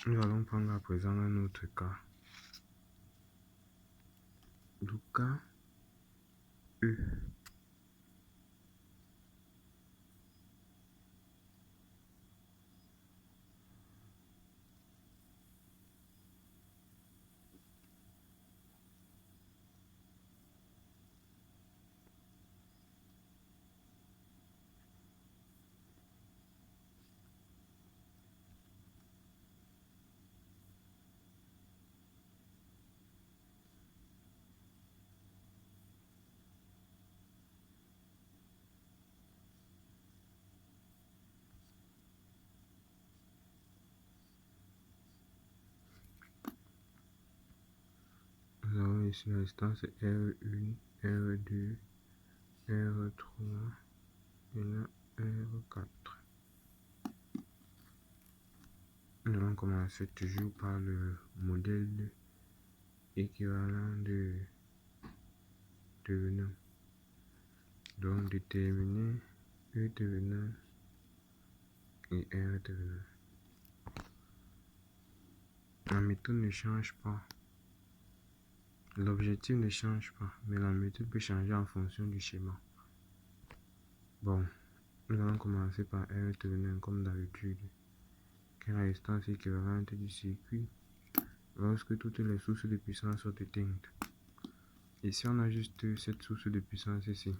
Nous allons prendre à présent un autre cas. Le cas E. Nous avons ici la distance R1, R2, R3 et là R4. Nous allons commencer toujours par le modèle équivalent de devenant. Donc déterminer E devenant et R devenant. La méthode ne change pas. L'objectif ne change pas, mais la méthode peut changer en fonction du schéma. Bon, nous allons commencer par R devenant comme d'habitude, qui est la distance équivalente du circuit lorsque toutes les sources de puissance sont éteintes. Ici, on a juste cette source de puissance ici.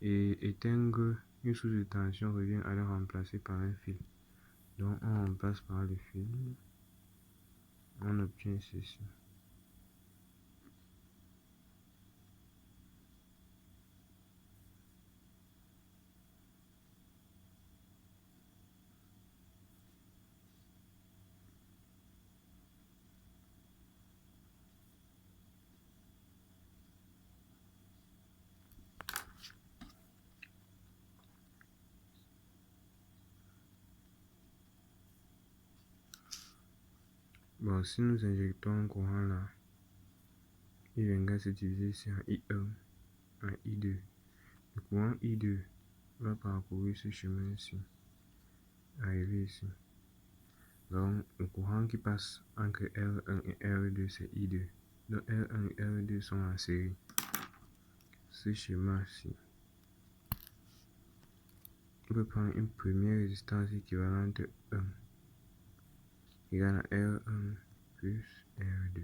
Et éteindre une source de tension revient à la remplacer par un fil. Donc, on remplace par le fil. On obtient ceci. Bon, si nous injectons un courant là, il viendra se diviser ici en I1, en I2. Le courant I2 va parcourir ce chemin ici, arriver ici. Donc, le courant qui passe entre R1 et R2, c'est I2. Donc, R1 et R2 sont en série. Ce schéma-ci, on peut prendre une première résistance équivalente 1, égale à R1 plus R2.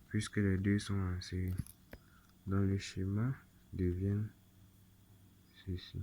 Puisque les deux sont en série. Donc, le schéma devient ceci.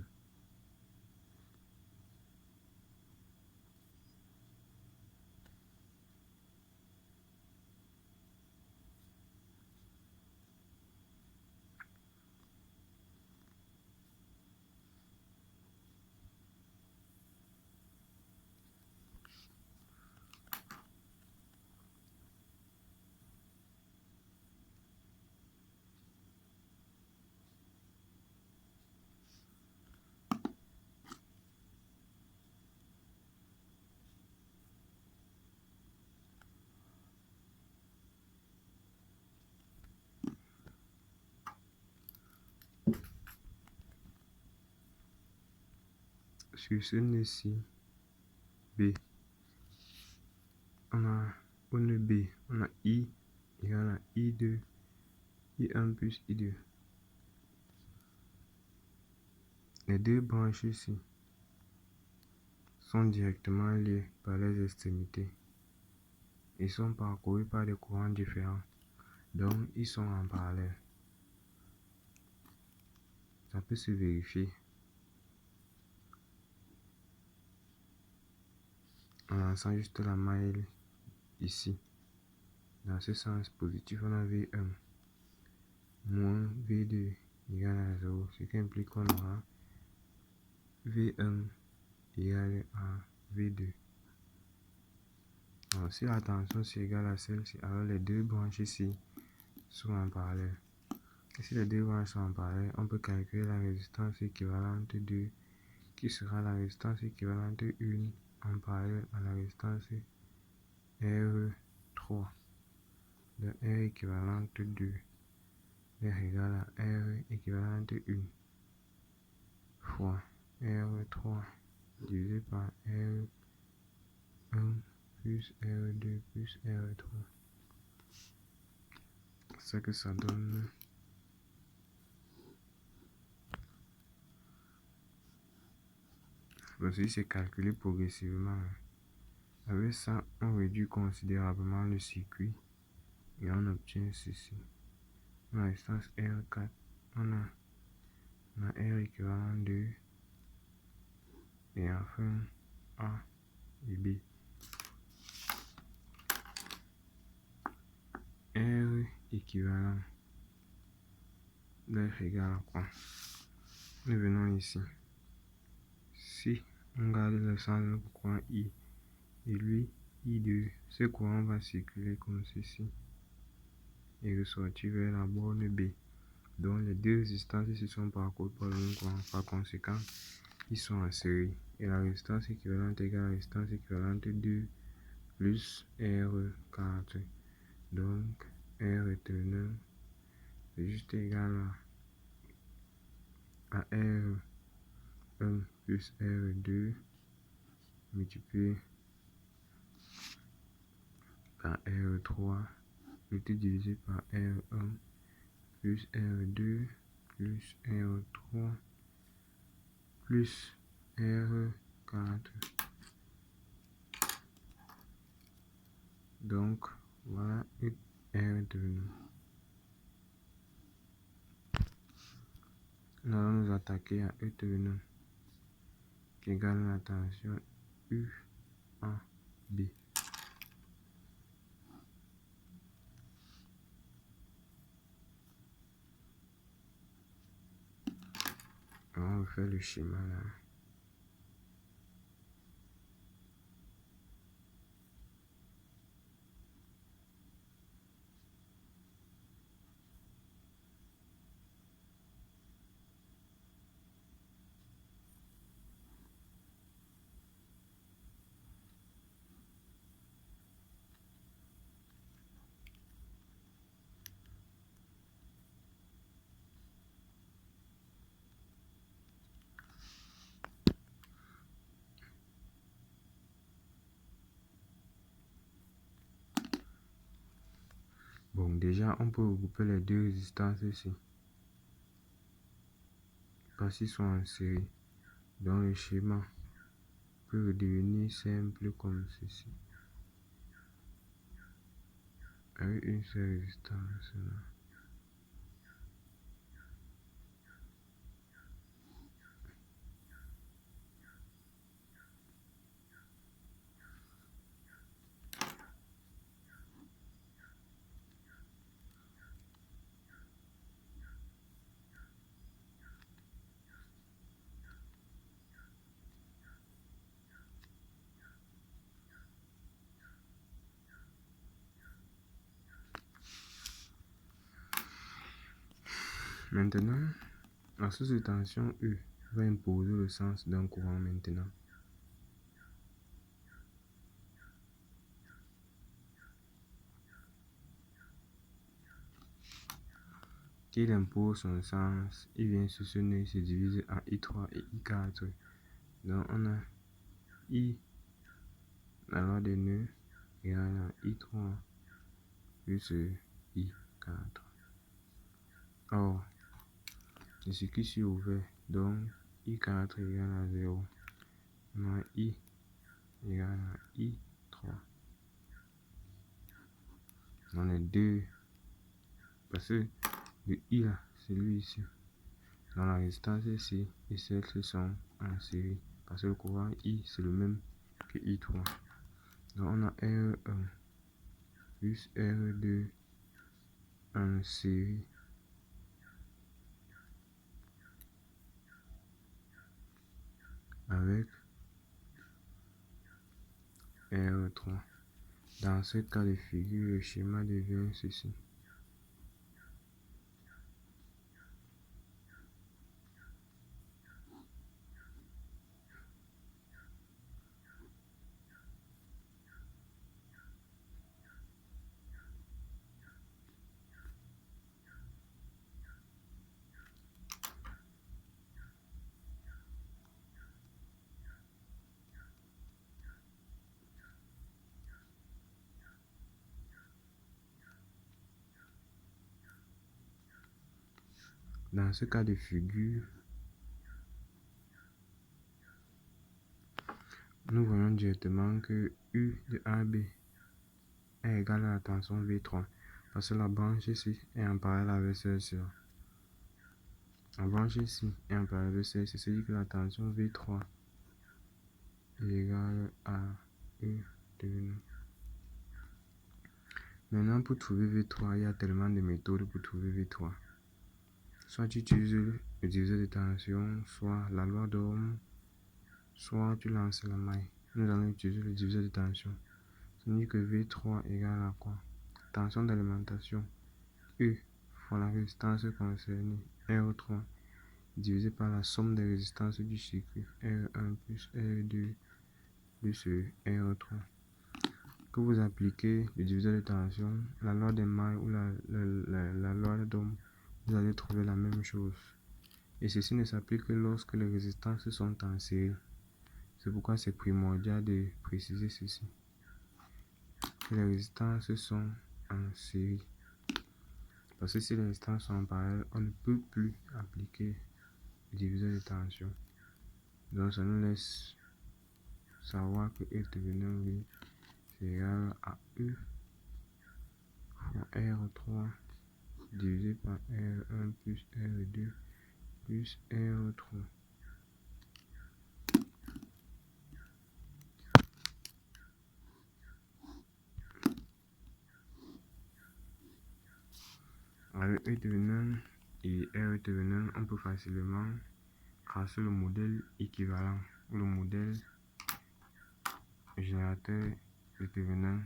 Sur ce nœud-ci, B, on a au nœud B, on a I égale à I2, I1 plus I2. Les deux branches ici sont directement liées par les extrémités. Ils sont parcourus par des courants différents, donc ils sont en parallèle. Ça peut se vérifier en lançant juste la maille ici. Dans ce sens positif, on a V1 moins V2 égale à 0, ce qui implique qu'on aura V1 égale à V2. Alors, si la tension est égale à celle-ci, alors les deux branches ici sont en parallèle. Et si les deux branches sont en parallèle, on peut calculer la résistance équivalente 2, qui sera la résistance équivalente 1 en parallèle à la résistance R3. De R équivalente 2 est égal à R équivalente 1 fois R3 divisé par R1 plus R2 plus R3. C'est ça que ça donne. Donc ceci c'est calculé progressivement. Avec ça, on réduit considérablement le circuit et on obtient ceci. On a résistance R4, on a R équivalent 2 et enfin A et B. R équivalent doit être égal à quoi? Nous venons ici. Si on garde le sens de courant I et lui I2, ce courant va circuler comme ceci et ressortir vers la borne B. Donc les deux résistances se sont parcourues par le même courant. Par conséquent, ils sont en série. Et la résistance équivalente égale à la résistance équivalente 2 plus R4. Donc R éternel est juste égal à R1 plus R2 multiplié par R3 divisé par R1 plus R2 plus R3 plus R4. Donc voilà R devenu. Nous allons nous attaquer à E devenu qui égale la tension U A B. On va faire le schéma là. Bon, déjà, on peut regrouper les deux résistances ici. Parce qu'ils sont en série. Donc, le schéma peut redevenir simple comme ceci. Avec une seule résistance là. Maintenant, la source de tension E va imposer le sens d'un courant maintenant. Qu'il impose son sens, il vient sur ce nœud, il se divise en I3 et I4. Donc on a I, la loi des nœuds, égale à I3 plus I4. Or, le circuit est ouvert, donc I4 égale à 0. On a I égale à I3. On a deux, parce que le I là, c'est lui ici. Dans la résistance ici et celles-ci sont en série. Parce que le courant I c'est le même que I3. Donc on a R1 plus R2 en série avec R3. Dans ce cas de figure, le schéma devient ceci. Dans ce cas de figure, nous voyons directement que U de AB est égal à la tension V3 parce que la branche ici est en parallèle avec celle-ci. La branche ici est en parallèle avec celle-ci, c'est-à-dire que la tension V3 est égale à U de V9. Maintenant, pour trouver V3, il y a tellement de méthodes pour trouver V3. Soit tu utilises le diviseur de tension, soit la loi d'Ohm, soit tu lances la maille. Nous allons utiliser le diviseur de tension. Ça veut dire que V3 égale à quoi? Tension d'alimentation U fois la résistance concernée R3 divisé par la somme des résistances du circuit R1 plus R2 plus R3. Que vous appliquez le diviseur de tension, la loi des mailles ou la loi d'Ohm, vous allez trouver la même chose. Et ceci ne s'applique que lorsque les résistances sont en série. C'est pourquoi c'est primordial de préciser ceci. Que les résistances sont en série. Parce que si les résistances sont en parallèle, on ne peut plus appliquer le diviseur de tension. Donc ça nous laisse savoir que E devenant c'est égal à U fois R3 divisé par R1 plus R2 plus R3. Avec E devenant et R devenant, on peut facilement tracer le modèle équivalent, le modèle générateur de devenant